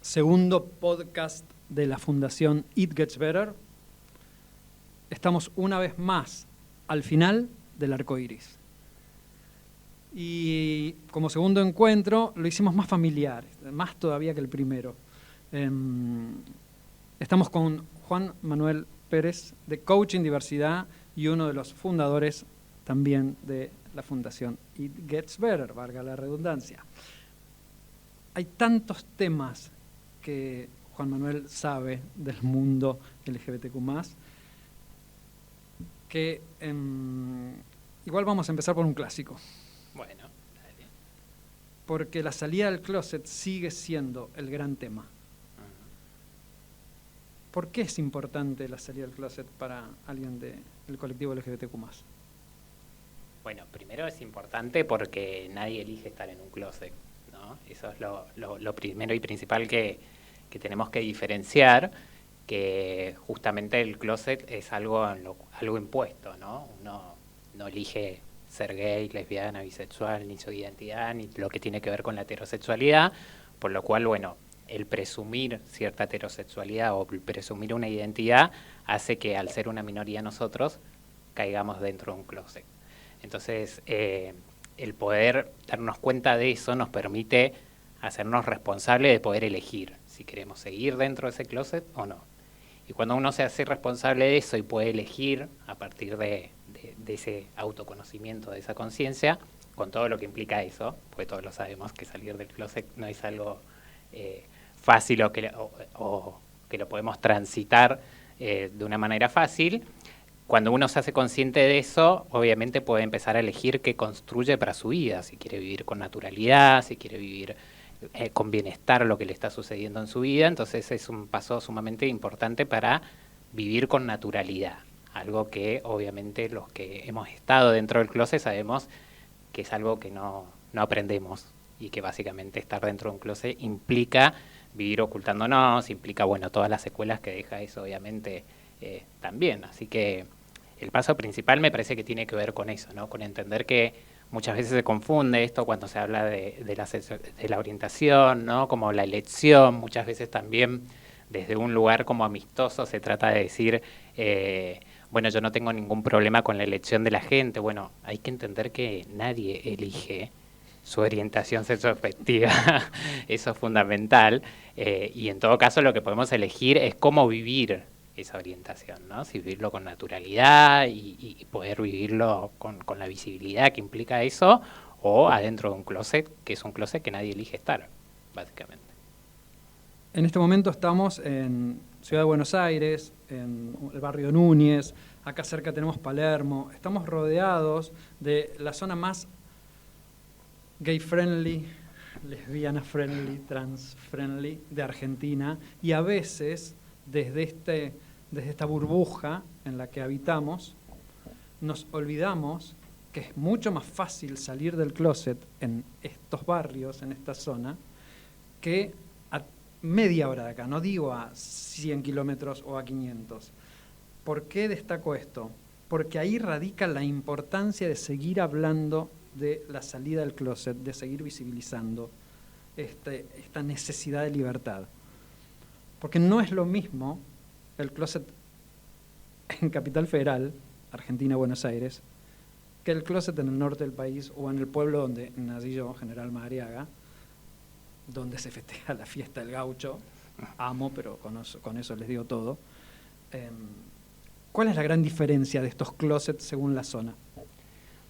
segundo podcast de la Fundación It Gets Better. Estamos una vez más al final del arco iris. Y como segundo encuentro lo hicimos más familiar, más todavía que el primero. Estamos con Juan Manuel Pérez de Coaching Diversidad y uno de los fundadores también de la Fundación It Gets Better, valga la redundancia. Hay tantos temas que Juan Manuel sabe del mundo LGBTQ+, que igual vamos a empezar por un clásico. Bueno, dale. Porque la salida del closet sigue siendo el gran tema. ¿Por qué es importante la salida del closet para alguien del colectivo LGBTQ+? Bueno, primero es importante porque nadie elige estar en un closet, ¿no? Eso es lo primero y principal que tenemos que diferenciar, que justamente el closet es algo impuesto, ¿no? Uno no elige ser gay, lesbiana, bisexual, ni su identidad, ni lo que tiene que ver con la heterosexualidad, por lo cual, bueno, el presumir cierta heterosexualidad o presumir una identidad hace que al ser una minoría nosotros caigamos dentro de un closet. Entonces, el poder darnos cuenta de eso nos permite hacernos responsables de poder elegir si queremos seguir dentro de ese closet o no. Y cuando uno se hace responsable de eso y puede elegir a partir de ese autoconocimiento, de esa conciencia, con todo lo que implica eso, porque todos lo sabemos que salir del closet no es algo fácil o que lo podemos transitar de una manera fácil. Cuando uno se hace consciente de eso, obviamente puede empezar a elegir qué construye para su vida, si quiere vivir con naturalidad, si quiere vivir con bienestar lo que le está sucediendo en su vida. Entonces es un paso sumamente importante para vivir con naturalidad, algo que obviamente los que hemos estado dentro del closet sabemos que es algo que no aprendemos y que básicamente estar dentro de un closet implica vivir ocultándonos, implica, bueno, todas las secuelas que deja eso obviamente también. Así que el paso principal me parece que tiene que ver con eso, ¿no? Con entender que muchas veces se confunde esto cuando se habla de la orientación, ¿no? Como la elección, muchas veces también desde un lugar como amistoso se trata de decir, bueno, yo no tengo ningún problema con la elección de la gente. Bueno, hay que entender que nadie elige su orientación sexoafectiva, eso es fundamental, y en todo caso lo que podemos elegir es cómo vivir esa orientación, ¿no? Si vivirlo con naturalidad y poder vivirlo con la visibilidad que implica eso, o adentro de un closet, que es un closet que nadie elige estar, básicamente. En este momento estamos en Ciudad de Buenos Aires, en el barrio Núñez, acá cerca tenemos Palermo, estamos rodeados de la zona más gay-friendly, lesbiana-friendly, trans-friendly de Argentina, y a veces desde esta burbuja en la que habitamos, nos olvidamos que es mucho más fácil salir del closet en estos barrios, en esta zona, que a media hora de acá, no digo a 100 kilómetros o a 500. ¿Por qué destaco esto? Porque ahí radica la importancia de seguir hablando de la salida del closet, de seguir visibilizando esta necesidad de libertad. Porque no es lo mismo el closet en Capital Federal, Argentina, Buenos Aires, que el closet en el norte del país o en el pueblo donde nací yo, General Madariaga, donde se festeja la fiesta del gaucho. Amo, pero con eso les digo todo. ¿Cuál es la gran diferencia de estos closets según la zona?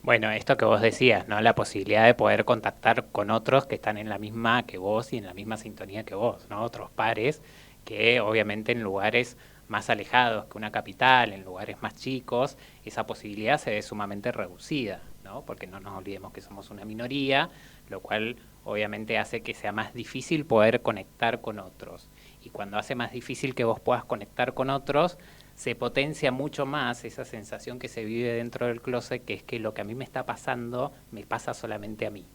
Bueno, esto que vos decías, ¿no? La posibilidad de poder contactar con otros que están en la misma que vos y en la misma sintonía que vos, ¿no? Otros pares que obviamente en lugares más alejados que una capital, en lugares más chicos, esa posibilidad se ve sumamente reducida, ¿no? Porque no nos olvidemos que somos una minoría, lo cual obviamente hace que sea más difícil poder conectar con otros. Y cuando hace más difícil que vos puedas conectar con otros, se potencia mucho más esa sensación que se vive dentro del closet, que es que lo que a mí me está pasando, me pasa solamente a mí.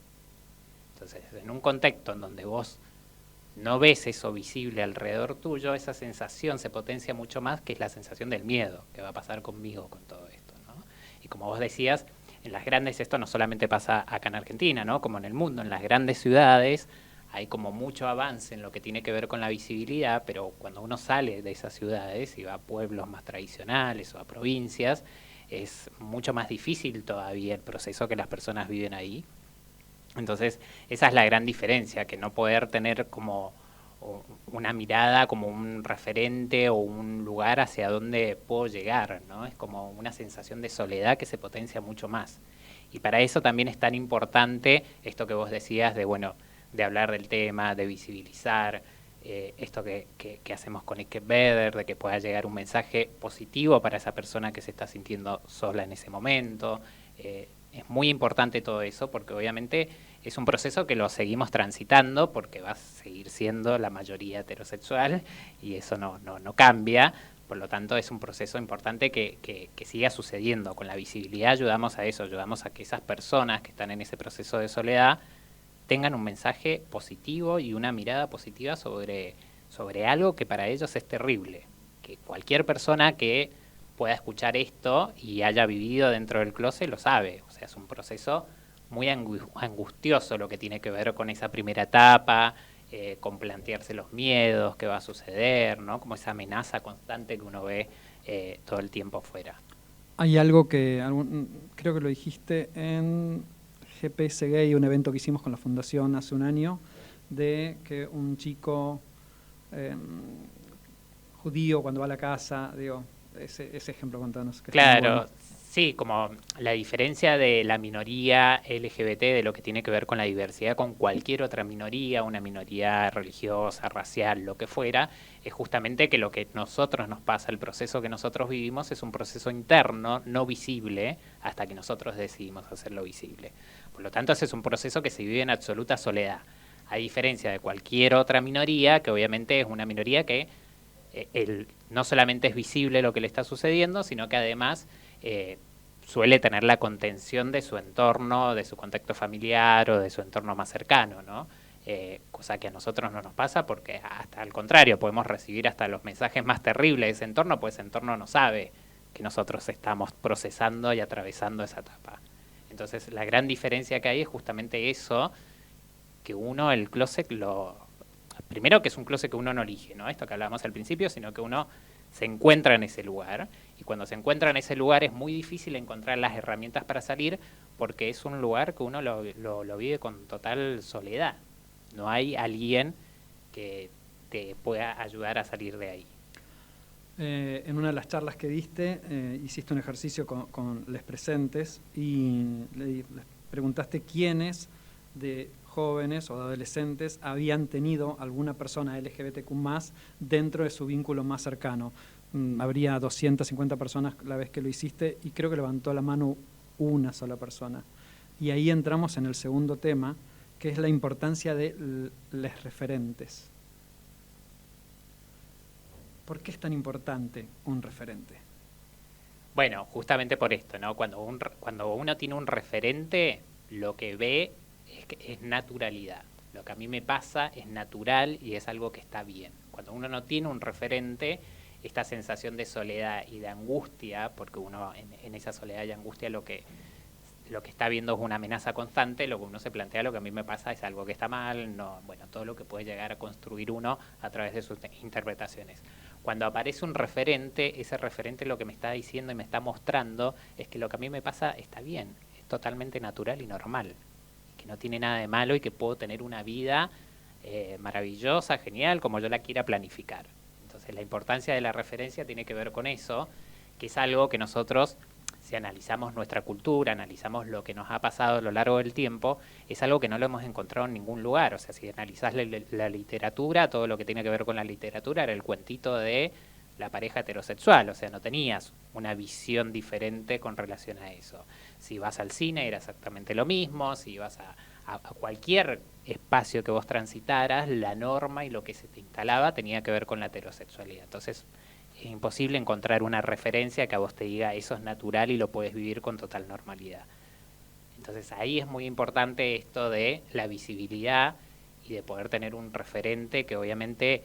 Entonces, en un contexto en donde vos no ves eso visible alrededor tuyo, esa sensación se potencia mucho más, que es la sensación del miedo, que va a pasar conmigo con todo esto, ¿no? Y como vos decías, en las grandes, esto no solamente pasa acá en Argentina, ¿no? Como en el mundo, en las grandes ciudades hay como mucho avance en lo que tiene que ver con la visibilidad, pero cuando uno sale de esas ciudades y va a pueblos más tradicionales o a provincias, es mucho más difícil todavía el proceso que las personas viven ahí. Entonces, esa es la gran diferencia, que no poder tener como una mirada, como un referente o un lugar hacia donde puedo llegar, ¿no? Es como una sensación de soledad que se potencia mucho más. Y para eso también es tan importante esto que vos decías de, bueno, de hablar del tema, de visibilizar, esto que hacemos con It Get Better, de que pueda llegar un mensaje positivo para esa persona que se está sintiendo sola en ese momento. Es muy importante todo eso porque obviamente es un proceso que lo seguimos transitando porque va a seguir siendo la mayoría heterosexual y eso no cambia. Por lo tanto, es un proceso importante que siga sucediendo. Con la visibilidad ayudamos a eso, ayudamos a que esas personas que están en ese proceso de soledad tengan un mensaje positivo y una mirada positiva sobre algo que para ellos es terrible. Que cualquier persona que pueda escuchar esto y haya vivido dentro del closet lo sabe. O sea, es un proceso muy angustioso lo que tiene que ver con esa primera etapa, con plantearse los miedos, qué va a suceder, ¿no? Como esa amenaza constante que uno ve todo el tiempo afuera. Hay algo que, creo que lo dijiste en GPS Gay, un evento que hicimos con la Fundación hace un año, de que un chico judío cuando va a la casa, digo, ese ejemplo, contanos. Claro, sí, como la diferencia de la minoría LGBT de lo que tiene que ver con la diversidad con cualquier otra minoría, una minoría religiosa, racial, lo que fuera, es justamente que lo que nosotros nos pasa, el proceso que nosotros vivimos es un proceso interno, no visible, hasta que nosotros decidimos hacerlo visible. Por lo tanto, ese es un proceso que se vive en absoluta soledad, a diferencia de cualquier otra minoría, que obviamente es una minoría que no solamente es visible lo que le está sucediendo, sino que además suele tener la contención de su entorno, de su contexto familiar o de su entorno más cercano, ¿no? Cosa que a nosotros no nos pasa porque hasta al contrario, podemos recibir hasta los mensajes más terribles de ese entorno, pues ese entorno no sabe que nosotros estamos procesando y atravesando esa etapa. Entonces la gran diferencia que hay es justamente eso, que uno el closet primero que es un closet que uno no elige, ¿no? Esto que hablábamos al principio, sino que uno se encuentra en ese lugar y cuando se encuentra en ese lugar es muy difícil encontrar las herramientas para salir porque es un lugar que uno lo vive con total soledad. No hay alguien que te pueda ayudar a salir de ahí. En una de las charlas que diste, hiciste un ejercicio con les presentes y les preguntaste quiénes de jóvenes o de adolescentes habían tenido alguna persona LGBTQ+ dentro de su vínculo más cercano. Habría 250 personas la vez que lo hiciste y creo que levantó la mano una sola persona. Y ahí entramos en el segundo tema, que es la importancia de los referentes. ¿Por qué es tan importante un referente? Bueno, justamente por esto, ¿no? Cuando uno tiene un referente, lo que ve es naturalidad. Lo que a mí me pasa es natural y es algo que está bien. Cuando uno no tiene un referente, esta sensación de soledad y de angustia, porque uno en esa soledad y angustia lo que está viendo es una amenaza constante, lo que uno se plantea, lo que a mí me pasa es algo que está mal, no, bueno, todo lo que puede llegar a construir uno a través de sus interpretaciones. Cuando aparece un referente, ese referente lo que me está diciendo y me está mostrando es que lo que a mí me pasa está bien, es totalmente natural y normal, que no tiene nada de malo y que puedo tener una vida maravillosa, genial, como yo la quiera planificar. Entonces la importancia de la referencia tiene que ver con eso, que es algo que nosotros, si analizamos nuestra cultura, analizamos lo que nos ha pasado a lo largo del tiempo, es algo que no lo hemos encontrado en ningún lugar. O sea, si analizás la literatura, todo lo que tiene que ver con la literatura era el cuentito de la pareja heterosexual, o sea, no tenías una visión diferente con relación a eso. Si vas al cine era exactamente lo mismo, si vas a cualquier espacio que vos transitaras, la norma y lo que se te instalaba tenía que ver con la heterosexualidad. Entonces, es imposible encontrar una referencia que a vos te diga eso es natural y lo puedes vivir con total normalidad. Entonces ahí es muy importante esto de la visibilidad y de poder tener un referente que obviamente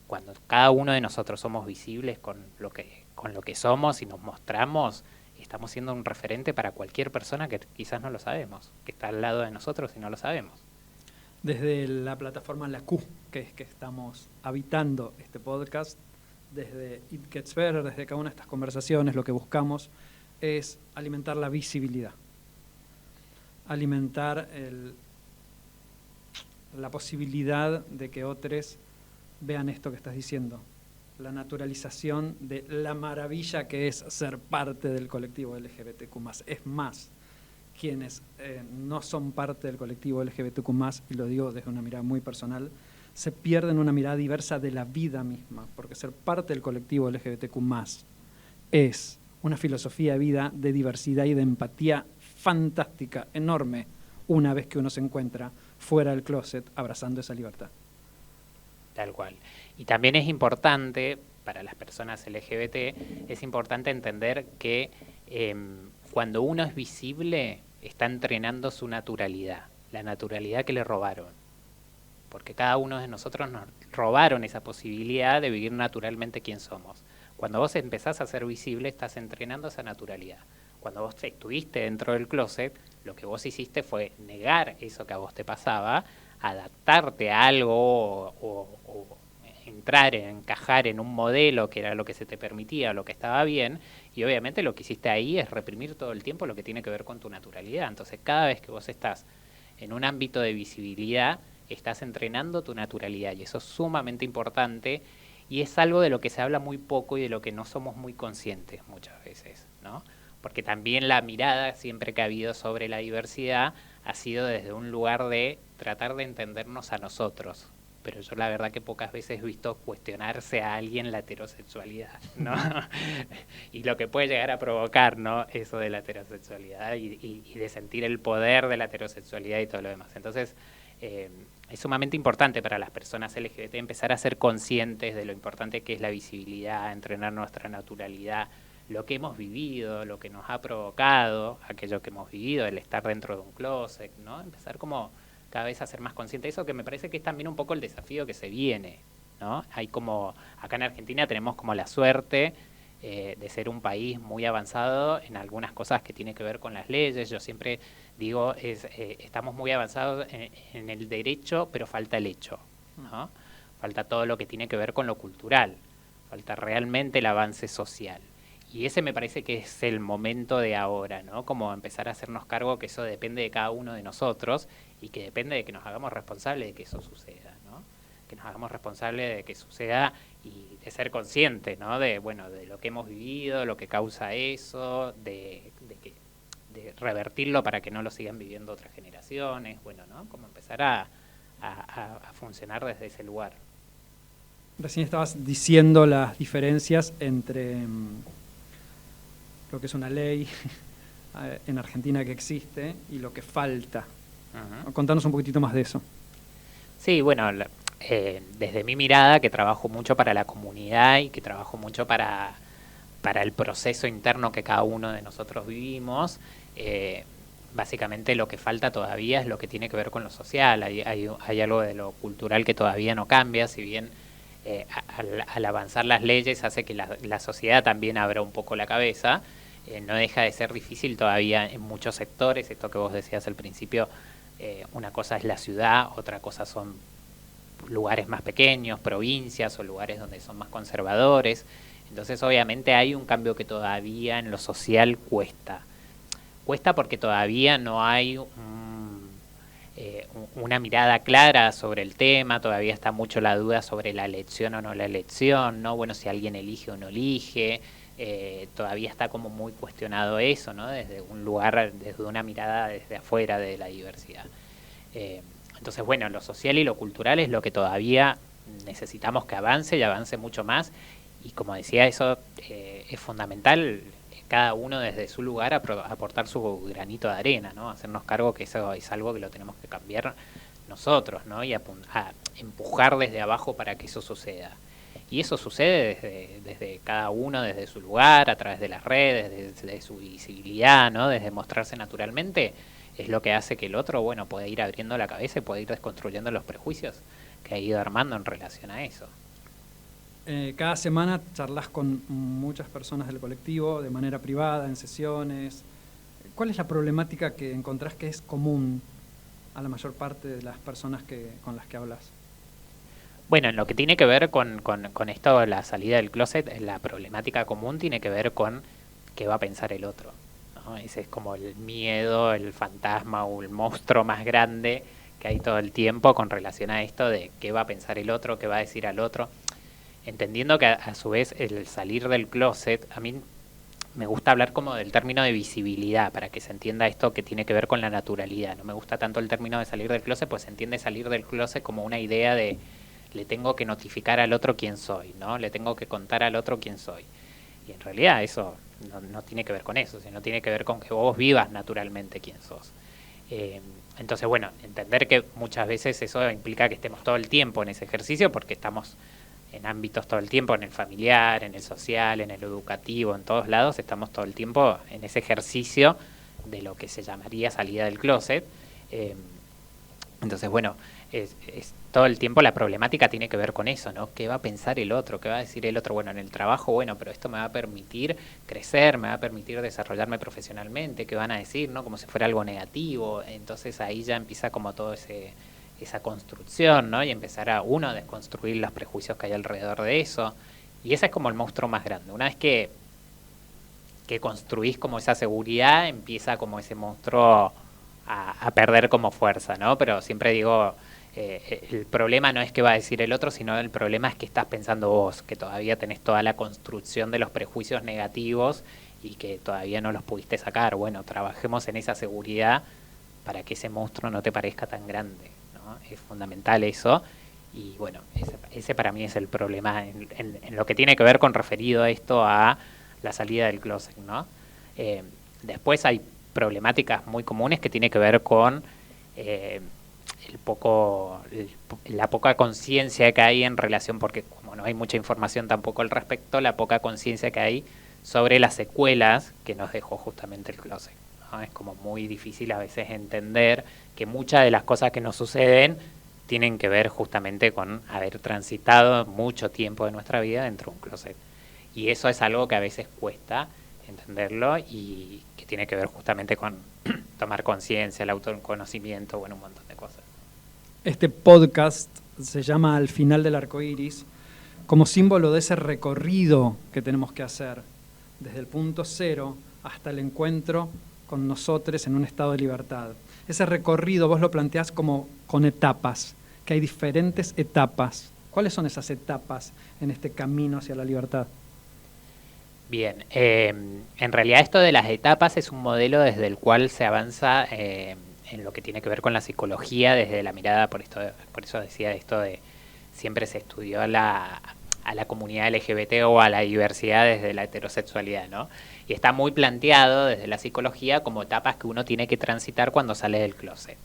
cuando cada uno de nosotros somos visibles con lo que somos y nos mostramos, estamos siendo un referente para cualquier persona que quizás no lo sabemos, que está al lado de nosotros y no lo sabemos. Desde la plataforma La Q, que es que estamos habitando este podcast, desde It Gets Better, desde cada una de estas conversaciones, lo que buscamos es alimentar la visibilidad, alimentar la posibilidad de que otros vean esto que estás diciendo, la naturalización de la maravilla que es ser parte del colectivo LGBTQ+. Es más, quienes no son parte del colectivo LGBTQ+, y lo digo desde una mirada muy personal, se pierden una mirada diversa de la vida misma, porque ser parte del colectivo LGBTQ+, es una filosofía de vida, de diversidad y de empatía fantástica, enorme, una vez que uno se encuentra fuera del closet abrazando esa libertad. Tal cual. Y también es importante, para las personas LGBT, es importante entender que cuando uno es visible, está entrenando su naturalidad, la naturalidad que le robaron. Porque cada uno de nosotros nos robaron esa posibilidad de vivir naturalmente quién somos. Cuando vos empezás a ser visible, estás entrenando esa naturalidad. Cuando vos estuviste dentro del closet, lo que vos hiciste fue negar eso que a vos te pasaba, adaptarte a algo o entrar, encajar en un modelo que era lo que se te permitía, lo que estaba bien, y obviamente lo que hiciste ahí es reprimir todo el tiempo lo que tiene que ver con tu naturalidad. Entonces, cada vez que vos estás en un ámbito de visibilidad, estás entrenando tu naturalidad, y eso es sumamente importante, y es algo de lo que se habla muy poco y de lo que no somos muy conscientes muchas veces, ¿no? Porque también la mirada siempre que ha habido sobre la diversidad ha sido desde un lugar de tratar de entendernos a nosotros. Pero yo la verdad que pocas veces he visto cuestionarse a alguien la heterosexualidad, ¿no? Y lo que puede llegar a provocar, ¿no? Eso de la heterosexualidad y de sentir el poder de la heterosexualidad y todo lo demás. Entonces, es sumamente importante para las personas LGBT empezar a ser conscientes de lo importante que es la visibilidad, entrenar nuestra naturalidad, lo que hemos vivido, lo que nos ha provocado, aquello que hemos vivido, el estar dentro de un closet, ¿no? Empezar como cada vez a ser más consciente de eso, que me parece que es también un poco el desafío que se viene, ¿no? Hay como, acá en Argentina tenemos como la suerte de ser un país muy avanzado en algunas cosas que tiene que ver con las leyes. Yo siempre digo, estamos muy avanzados en el derecho, pero falta el hecho, ¿no? Falta todo lo que tiene que ver con lo cultural, falta realmente el avance social. Y ese me parece que es el momento de ahora, ¿no? Como empezar a hacernos cargo que eso depende de cada uno de nosotros y que depende de que nos hagamos responsables de que eso suceda, ¿no? Que nos hagamos responsables de que suceda y de ser conscientes, ¿no? De, bueno, de lo que hemos vivido, lo que causa eso, de revertirlo para que no lo sigan viviendo otras generaciones, bueno, ¿no? Como empezar a funcionar desde ese lugar. Recién estabas diciendo las diferencias entre lo que es una ley en Argentina que existe y lo que falta. Uh-huh. Contanos un poquitito más de eso. Sí, bueno, desde mi mirada, que trabajo mucho para la comunidad y que trabajo mucho para el proceso interno que cada uno de nosotros vivimos, básicamente lo que falta todavía es lo que tiene que ver con lo social. Hay algo de lo cultural que todavía no cambia, si bien al avanzar las leyes hace que la sociedad también abra un poco la cabeza. No deja de ser difícil todavía en muchos sectores, esto que vos decías al principio, una cosa es la ciudad, otra cosa son lugares más pequeños, provincias o lugares donde son más conservadores. Entonces obviamente hay un cambio que todavía en lo social cuesta. Cuesta porque todavía no hay una mirada clara sobre el tema, todavía está mucho la duda sobre la elección o no la elección, ¿no? Bueno, si alguien elige o no elige, todavía está como muy cuestionado eso, ¿no? Desde un lugar, desde una mirada desde afuera de la diversidad. Entonces, bueno, lo social y lo cultural es lo que todavía necesitamos que avance y avance mucho más, y como decía, eso es fundamental, cada uno desde su lugar aportar su granito de arena, ¿no? Hacernos cargo que eso es algo que lo tenemos que cambiar nosotros, ¿no? Y a empujar desde abajo para que eso suceda. Y eso sucede desde cada uno, desde su lugar, a través de las redes, desde su visibilidad, ¿no? Desde mostrarse naturalmente, es lo que hace que el otro, bueno, pueda ir abriendo la cabeza y pueda ir desconstruyendo los prejuicios que ha ido armando en relación a eso. Cada semana charlas con muchas personas del colectivo, de manera privada, en sesiones. ¿Cuál es la problemática que encontrás que es común a la mayor parte de las personas con las que hablas? Bueno, en lo que tiene que ver con esto, la salida del closet, la problemática común tiene que ver con qué va a pensar el otro, ¿no? Ese es como el miedo, el fantasma o el monstruo más grande que hay todo el tiempo con relación a esto de qué va a pensar el otro, qué va a decir al otro. Entendiendo que a su vez el salir del closet, a mí me gusta hablar como del término de visibilidad, para que se entienda esto que tiene que ver con la naturalidad. No me gusta tanto el término de salir del closet, pues se entiende salir del closet como una idea de le tengo que notificar al otro quién soy, ¿no? Le tengo que contar al otro quién soy. Y en realidad eso no tiene que ver con eso, sino tiene que ver con que vos vivas naturalmente quién sos. Entonces, bueno, entender que muchas veces eso implica que estemos todo el tiempo en ese ejercicio, porque estamos en ámbitos todo el tiempo, en el familiar, en el social, en el educativo, en todos lados, estamos todo el tiempo en ese ejercicio de lo que se llamaría salida del closet. Entonces, bueno, es todo el tiempo la problemática tiene que ver con eso, ¿no? ¿Qué va a pensar el otro? ¿Qué va a decir el otro? Bueno, en el trabajo, bueno, pero esto me va a permitir crecer, me va a permitir desarrollarme profesionalmente, ¿qué van a decir, no? Como si fuera algo negativo. Entonces ahí ya empieza como todo esa construcción, ¿no? Y empezar a uno a desconstruir los prejuicios que hay alrededor de eso. Y ese es como el monstruo más grande. Una vez que construís como esa seguridad, empieza como ese monstruo a perder como fuerza, ¿no? Pero siempre digo, el problema no es qué va a decir el otro, sino el problema es que estás pensando vos, que todavía tenés toda la construcción de los prejuicios negativos y que todavía no los pudiste sacar. Bueno, trabajemos en esa seguridad para que ese monstruo no te parezca tan grande, ¿no? Es fundamental eso. Y bueno, ese para mí es el problema en lo que tiene que ver con referido a esto, a la salida del closet, ¿no? Después hay problemáticas muy comunes que tiene que ver con la poca conciencia que hay en relación, porque como no hay mucha información tampoco al respecto, la poca conciencia que hay sobre las secuelas que nos dejó justamente el closet, ¿no? Es como muy difícil a veces entender que muchas de las cosas que nos suceden tienen que ver justamente con haber transitado mucho tiempo de nuestra vida dentro de un closet. Y eso es algo que a veces cuesta entenderlo y que tiene que ver justamente con tomar conciencia, el autoconocimiento, bueno, un montón de cosas. Este podcast se llama Al final del arco iris, como símbolo de ese recorrido que tenemos que hacer, desde el punto cero hasta el encuentro con nosotros en un estado de libertad. Ese recorrido vos lo planteás como con etapas, que hay diferentes etapas. ¿Cuáles son esas etapas en este camino hacia la libertad? Bien, en realidad esto de las etapas es un modelo desde el cual se avanza en lo que tiene que ver con la psicología, desde la mirada, por eso decía esto de siempre se estudió a la comunidad LGBT o a la diversidad desde la heterosexualidad, ¿no? Y está muy planteado desde la psicología como etapas que uno tiene que transitar cuando sale del closet,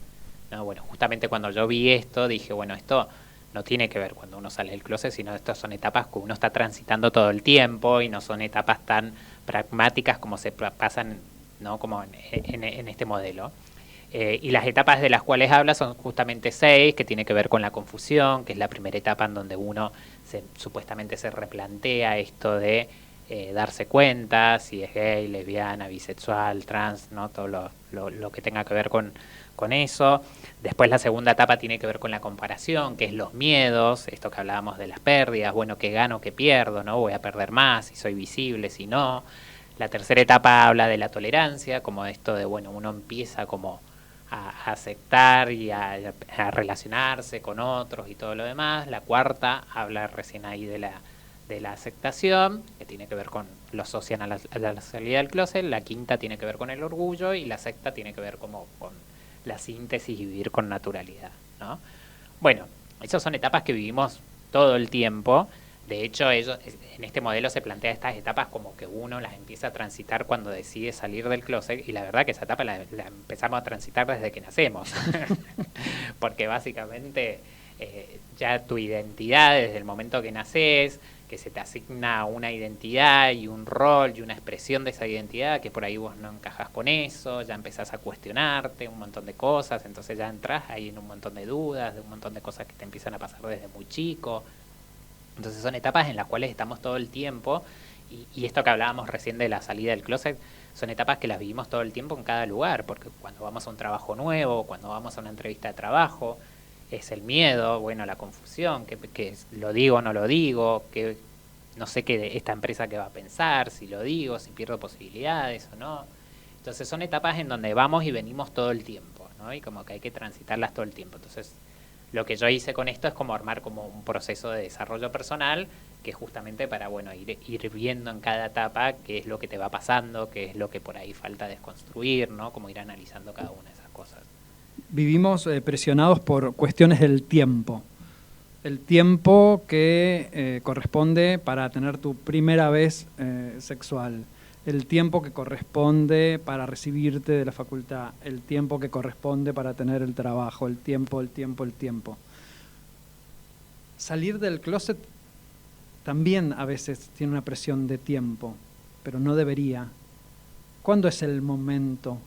¿no? Bueno, justamente cuando yo vi esto dije, bueno, esto no tiene que ver cuando uno sale del closet, sino estas son etapas que uno está transitando todo el tiempo y no son etapas tan pragmáticas como se pasan, ¿no? Como en este modelo. Y las etapas de las cuales habla son justamente 6, que tiene que ver con la confusión, que es la primera etapa en donde uno supuestamente se replantea esto de darse cuenta si es gay, lesbiana, bisexual, trans, ¿no? Todo lo que tenga que ver con eso. Después la segunda etapa tiene que ver con la comparación, que es los miedos, esto que hablábamos de las pérdidas, bueno, qué gano, qué pierdo, ¿no? Voy a perder más, si soy visible, si no. La tercera etapa habla de la tolerancia, como esto de, bueno, uno empieza como a aceptar y a relacionarse con otros y todo lo demás. La cuarta habla recién ahí de la aceptación, que tiene que ver con lo asocian a la salida del closet. La quinta tiene que ver con el orgullo y la sexta tiene que ver como con la síntesis y vivir con naturalidad, ¿no? Bueno, esas son etapas que vivimos todo el tiempo. De hecho, en este modelo se plantea estas etapas como que uno las empieza a transitar cuando decide salir del closet, y la verdad que esa etapa la empezamos a transitar desde que nacemos. Porque básicamente ya tu identidad desde el momento que nacés, que se te asigna una identidad y un rol y una expresión de esa identidad, que por ahí vos no encajas con eso, ya empezás a cuestionarte un montón de cosas, entonces ya entras ahí en un montón de dudas, de un montón de cosas que te empiezan a pasar desde muy chico. Entonces son etapas en las cuales estamos todo el tiempo y esto que hablábamos recién de la salida del closet, son etapas que las vivimos todo el tiempo en cada lugar, porque cuando vamos a un trabajo nuevo, cuando vamos a una entrevista de trabajo, es el miedo, bueno, la confusión, que lo digo o no lo digo, que no sé qué esta empresa que va a pensar, si lo digo, si pierdo posibilidades o no. Entonces son etapas en donde vamos y venimos todo el tiempo, ¿no? Y como que hay que transitarlas todo el tiempo. Entonces, lo que yo hice con esto es como armar como un proceso de desarrollo personal, que es justamente para, bueno, ir viendo en cada etapa qué es lo que te va pasando, qué es lo que por ahí falta desconstruir, ¿no? Como ir analizando cada una de esas cosas. Vivimos presionados por cuestiones del tiempo. El tiempo que corresponde para tener tu primera vez sexual, el tiempo que corresponde para recibirte de la facultad, el tiempo que corresponde para tener el trabajo, el tiempo. Salir del closet también a veces tiene una presión de tiempo, pero no debería. ¿Cuándo es el momento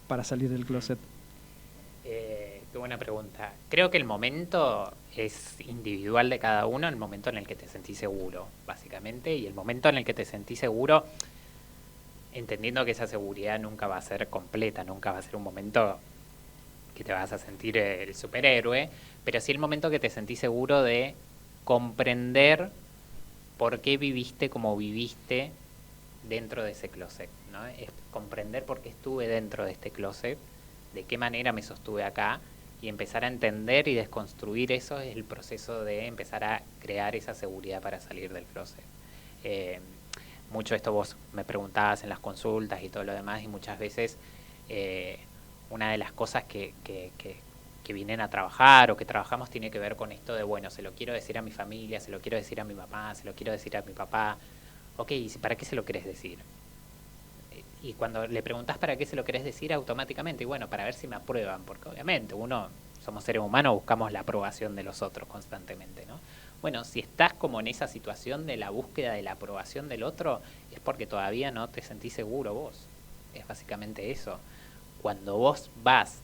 para salir del closet? Qué buena pregunta. Creo que el momento es individual de cada uno, el momento en el que te sentís seguro, básicamente, y el momento en el que te sentís seguro, entendiendo que esa seguridad nunca va a ser completa, nunca va a ser un momento que te vas a sentir el superhéroe, pero sí el momento que te sentís seguro de comprender por qué viviste como viviste dentro de ese closet, ¿no? Es comprender por qué estuve dentro de este closet, de qué manera me sostuve acá, y empezar a entender y desconstruir eso es el proceso de empezar a crear esa seguridad para salir del closet. Mucho esto vos me preguntabas en las consultas y todo lo demás, y muchas veces una de las cosas que vienen a trabajar o que trabajamos tiene que ver con esto de, bueno, se lo quiero decir a mi familia, se lo quiero decir a mi mamá, se lo quiero decir a mi papá. Ok, ¿y para qué se lo querés decir? Y cuando le preguntás para qué se lo querés decir, automáticamente, y bueno, para ver si me aprueban, porque obviamente uno, somos seres humanos, buscamos la aprobación de los otros constantemente, ¿no? Bueno, si estás como en esa situación de la búsqueda de la aprobación del otro, es porque todavía no te sentís seguro vos. Es básicamente eso. Cuando vos vas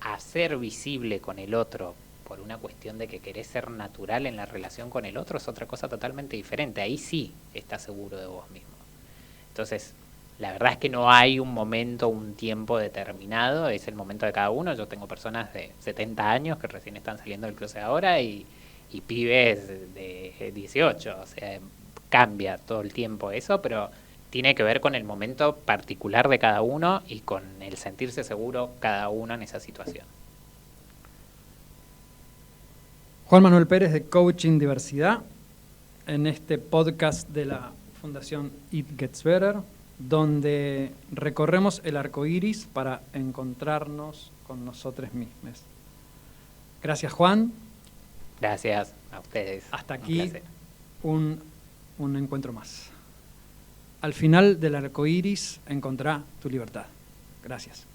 a ser visible con el otro por una cuestión de que querés ser natural en la relación con el otro, es otra cosa totalmente diferente. Ahí sí estás seguro de vos mismo. Entonces, la verdad es que no hay un momento, un tiempo determinado, es el momento de cada uno. Yo tengo personas de 70 años que recién están saliendo del closet ahora y pibes de 18, o sea, cambia todo el tiempo eso, pero tiene que ver con el momento particular de cada uno y con el sentirse seguro cada uno en esa situación. Juan Manuel Pérez de Coaching Diversidad, en este podcast de la Fundación It Gets Better, donde recorremos el arco iris para encontrarnos con nosotros mismos. Gracias, Juan. Gracias a ustedes. Hasta aquí un encuentro más. Al final del arco iris encontrá tu libertad. Gracias.